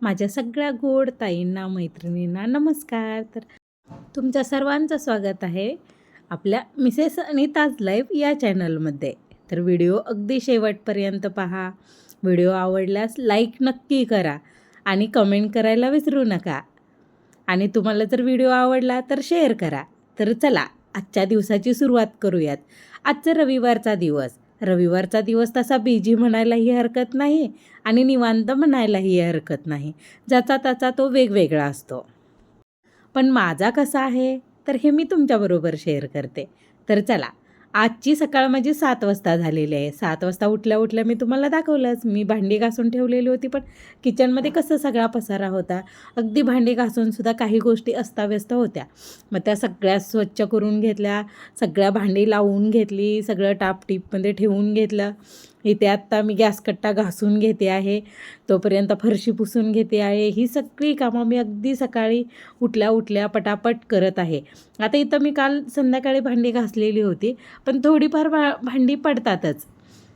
माझ्या सगळ्या गोड ताईंना मैत्रिणींना नमस्कार. तर तुमच्या सर्वांचं स्वागत आहे आपल्या मिसेस अनिताज लाईफ या चॅनलमध्ये. तर व्हिडिओ अगदी शेवटपर्यंत पहा. व्हिडिओ आवडल्यास लाईक नक्की करा आणि कमेंट करायला विसरू नका. आणि तुम्हाला जर व्हिडिओ आवडला तर शेअर करा. तर चला आजच्या दिवसाची सुरुवात करूयात. आजचा रविवारचा दिवस तसा बिझी म्हणायलाही हरकत नाही आणि निवांत म्हणायलाही हरकत नाही. ज्याचा त्याचा तो वेगवेगळा असतो. पण माझा कसा आहे तर हे मी तुमच्याबरोबर शेअर करते. तर चला, आजची सकाळ माझी 7 वाजता झालेली आहे. 7 वाजता उठल्या मी तुम्हाला दाखवलंच. मी भांडी घासून ठेवलेली होती, पण किचनमध्ये कसं सगळा पसारा होता. अगदी भांडी घासूनसुद्धा काही गोष्टी अस्ताव्यस्त होत्या. मग त्या सगळ्या स्वच्छ करून घेतल्या, सगळ्या भांडी लावून घेतली, सगळं टापटीपमध्ये ठेवून घेतलं. इथे आत्ता मी गॅसकट्टा घासून घेते आहे, तोपर्यंत फरशी पुसून घेते आहे. ही सगळी कामं मी अगदी सकाळी उठल्या पटापट करत आहे. आता इथं मी काल संध्याकाळी भांडी घासलेली होती, पण थोडीफार भांडी पडतातच.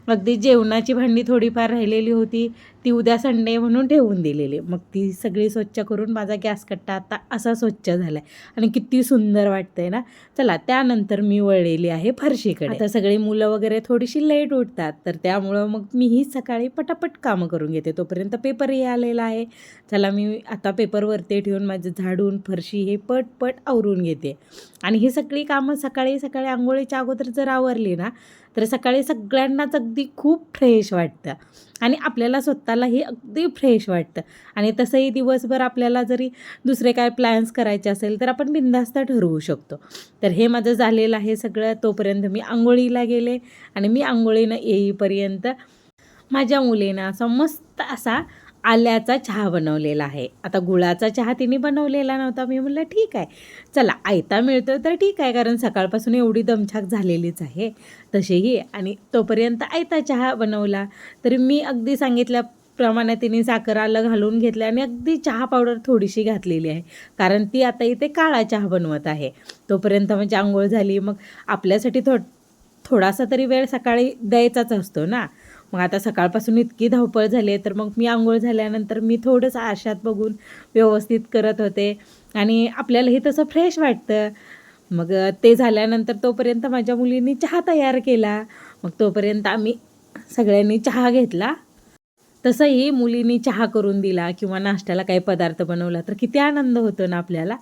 अगदी जेवणाची भांडी थोडीफार राहिलेली होती, ती उद्या संडे म्हणून ठेवून दिलेली. मग ती सगळी स्वच्छ करून माझा गॅसकट्टा आता असा स्वच्छ झाला आहे आणि किती सुंदर वाटतं आहे ना. चला, त्यानंतर मी वळलेली आहे फरशीकडे. आता सगळी मुलं वगैरे थोडीशी लेट उठतात, तर त्यामुळं मग मी ही सकाळी पटापट कामं करून घेते. तोपर्यंत पेपरही आलेला आहे. चला, मी आता पेपरवरती ठेवून माझं झाडून फरशी हे पटपट आवरून घेते. आणि ही सगळी कामं सकाळी अंघोळीच्या अगोदर जर आवरली ना, तर सकाळी सगळ्यांनाच अगदी खूप फ्रेश वाटतं आणि आपल्याला स्वतःलाही अगदी फ्रेश वाटतं. आणि तसंही दिवसभर आपल्याला जरी दुसरे काय प्लॅन्स करायचे असेल तर आपण बिनधास्त ठरवू शकतो. तर हे माझं झालेलं आहे सगळं. तोपर्यंत मी अंघोळीला गेले आणि मी अंघोळीनं येईपर्यंत माझ्या मुलीनं मस्त असा आल्याचा चहा बनवलेला आहे. आता गुळाचा चहा तिने बनवलेला नव्हता. मी म्हटलं ठीक आहे, चला आयता मिळतो तर ठीक आहे, कारण सकाळपासून एवढी दमछाक झालेलीच आहे तशीही. आणि तोपर्यंत आयता चहा बनवला. तर मी अगदी सांगितल्याप्रमाणे तिने साखर आलं घालून घेतलं आणि अगदी चहा पावडर थोडीशी घातलेली आहे, कारण ती आता इथे काळा चहा बनवत आहे. तोपर्यंत म्हणजे आंघोळ झाली. मग आपल्यासाठी थोडासा तरी वेळ सकाळी द्यायचाच असतो ना. मग आता सकाळपासून इतकी धावपळ झाली आहे, तर मग मी अंघोळ झाल्यानंतर मी थोडंसं आरशात बघून व्यवस्थित करत होते आणि आपल्यालाही तसं फ्रेश वाटतं. मग ते झाल्यानंतर तोपर्यंत माझ्या मुलींनी चहा तयार केला. मग तोपर्यंत आम्ही सगळ्यांनी चहा घेतला. तसंही मुलींनी चहा करून दिला किंवा नाश्त्याला काही पदार्थ बनवला तर किती आनंद होतो ना आपल्याला.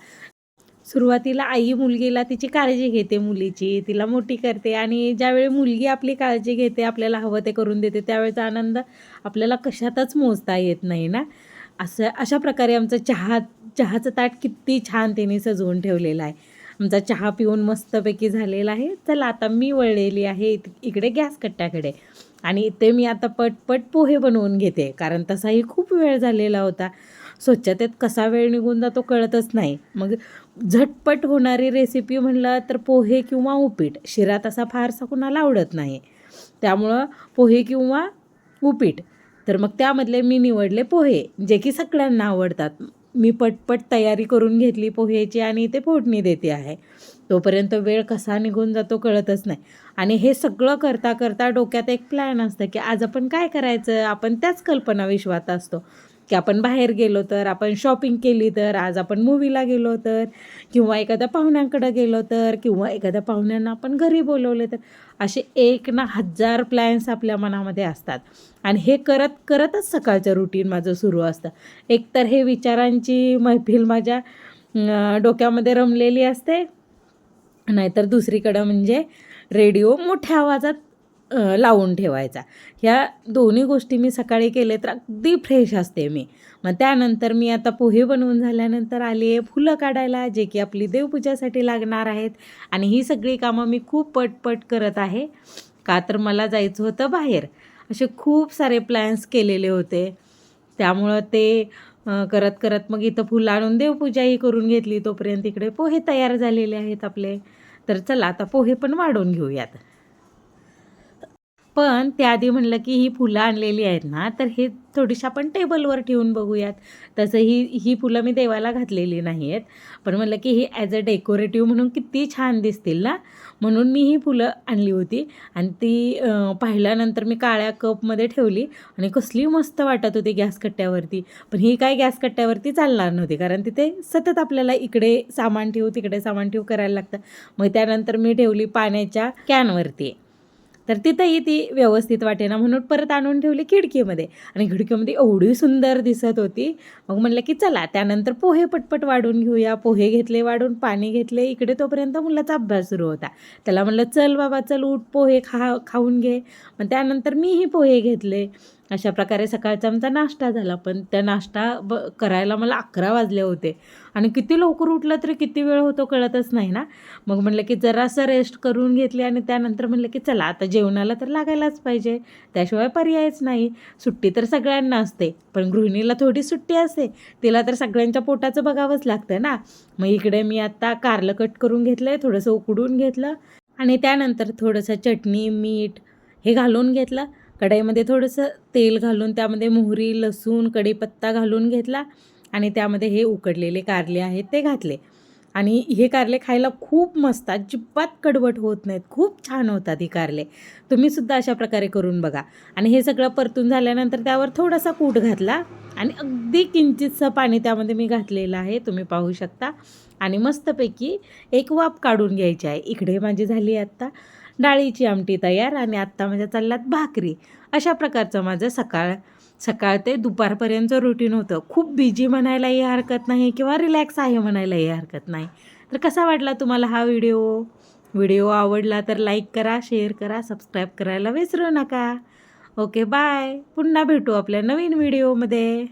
सुरुवातीला आई मुलगीला तिची काळजी घेते, मुलीची तिला मोठी करते, आणि ज्यावेळी मुलगी आपली काळजी घेते, आपल्याला हवं ते करून देते, त्यावेळेचा आनंद आपल्याला कशातच मोजता येत नाही ना. अशा प्रकारे आमचं चहाचं ताट किती छान तिने सजवून ठेवलेलं आहे. आमचा चहा पिऊन मस्तपैकी झालेला आहे. चला, आता मी वळलेली आहे इकडे गॅसकट्ट्याकडे आणि इथे मी आता पटपट पोहे बनवून घेते, कारण तसाही खूप वेळ झालेला होता. स्वच्छतेत कसा वेळ निघून जातो कळतच नाही. मग झटपट होणारी रेसिपी म्हणलं तर पोहे किंवा उपीट. शिरा तसा फारसा कुणाला आवडत नाही, त्यामुळं पोहे किंवा उपीट. तर मग त्यामधले मी निवडले पोहे, जे की सगळ्यांना आवडतात. मी पटपट तयारी करून घेतली पोहेची आणि इथे फोडणी देते आहे. तोपर्यंत वेळ कसा निघून जातो कळतच नाही. आणि हे सगळं करता करता डोक्यात एक प्लॅन असतं की आज आपण काय करायचं. आपण त्याच कल्पना विश्वात असतो की आपण बाहेर गेलो तर, आपण शॉपिंग केली तर, आज आपण मूवीला गेलो तर, किंवा एखाद्या पाहुण्यांकडे गेलो तर, किंवा एखाद्या पाहुण्यांना आपण घरी बोलवले तर. असे 1 ना 1000 प्लॅन्स आपल्या मनामध्ये असतात. आणि हे करतच सकाळचं रुटीन माझं सुरू असतं. एकतर हे विचारांची मैफिल माझ्या डोक्यामध्ये रमलेली असते, नाहीतर दुसरीकडं म्हणजे रेडिओ मोठ्या आवाजात लावून ठेवायचा. ह्या दोन्ही गोष्टी मी सकाळी केले तर अगदी फ्रेश असते मी. मग त्यानंतर मी आता पोहे बनवून झाल्यानंतर आली आहे फुलं काढायला, जे की आपली देवपूजासाठी लागणार आहेत. आणि ही सगळी कामं मी खूप पटपट करत आहे, का तर मला जायचं होतं बाहेर. असे खूप सारे प्लॅन्स केलेले होते, त्यामुळं ते करत करत मग इथं फुलं आणून देवपूजाही करून घेतली. तोपर्यंत इकडे पोहे तयार झालेले आहेत आपले. तर चला, आता पोहे पण वाढून घेऊयात. पण त्याआधी म्हणलं की ही फुलं आणलेली आहेत ना, तर हे थोडीशी आपण टेबलवर ठेवून बघूयात. तसं ही फुलं मी देवाला घातलेली नाही आहेत. पण म्हणलं की ही ॲज अ डेकोरेटिव्ह म्हणून किती छान दिसतील ना, म्हणून मी ही फुलं आणली होती आणि ती पाहिल्यानंतर मी काळ्या कपमध्ये ठेवली आणि कसली मस्त वाटत होती गॅस कट्ट्यावरती. पण ही काय गॅस कट्ट्यावरती चालणार नव्हती, कारण तिथे सतत आपल्याला इकडे सामान ठेवू, तिकडे सामान ठेवू करायला लागतं. मग त्यानंतर मी ठेवली पाण्याच्या कॅनवरती. तर तिथंही ती व्यवस्थित वाटेना म्हणून परत आणून ठेवली खिडकीमध्ये आणि खिडकीमध्ये एवढी सुंदर दिसत होती. मग म्हटलं की चला त्यानंतर पोहे पटपट वाढून घेऊया. पोहे घेतले वाढून, पाणी घेतले इकडे. तोपर्यंत मुलाचा अभ्यास सुरू होता. त्याला म्हटलं चल बाबा चल उठ, पोहे खाऊन घे. मग त्यानंतर मीही पोहे घेतले. अशा प्रकारे सकाळचा आमचा नाश्ता झाला. पण त्या नाश्ता करायला मला 11 वाजले होते आणि किती लवकर उठलं तरी किती वेळ होतो कळतच नाही ना. मग म्हटलं की जरासं रेस्ट करून घेतली आणि त्यानंतर म्हटलं की चला आता जेवणाला तर लागायलाच पाहिजे, त्याशिवाय पर्यायच नाही. सुट्टी तर सगळ्यांना असते, पण गृहिणीला थोडी सुट्टी असते, तिला तर सगळ्यांच्या पोटाचं बघावंच लागतं ना. मग इकडे मी आत्ता कारलं कट करून घेतलं आहे, थोडंसं उकडून घेतलं आणि त्यानंतर थोडंसं चटणी, मीठ हे घालून घेतलं. कढईमध्ये थोडंसं तेल घालून त्यामध्ये मोहरी, लसूण, कढीपत्ता घालून घेतला आणि त्यामध्ये हे उकडलेले कारले आहेत ते घातले. आणि हे कारले खायला खूप मस्त, अजिबात कडवट होत नाहीत, खूप छान होतात ही कारले. तुम्हीसुद्धा अशा प्रकारे करून बघा. आणि हे सगळं परतून झाल्यानंतर त्यावर थोडासा कूट घातला आणि अगदी किंचितसं पाणी त्यामध्ये मी घातलेलं आहे, तुम्ही पाहू शकता. आणि मस्तपैकी एक वाफ काढून घ्यायची आहे. इकडे माझी झाली आत्ता डाळीची आमटी तयार आणि आत्ता माझ्या चालल्यात भाकरी. अशा प्रकारचं माझं सकाळ ते दुपारपर्यंतचं रुटीन होतं. खूप बिझी म्हणायलाही हरकत नाही किंवा रिलॅक्स आहे म्हणायलाही हरकत नाही. तर कसा वाटला तुम्हाला हा व्हिडिओ आवडला तर लाईक करा, शेअर करा, सबस्क्राईब करायला विसरू नका. Okay bye. पुन्हा भेटू आपल्या नवीन व्हिडिओमध्ये.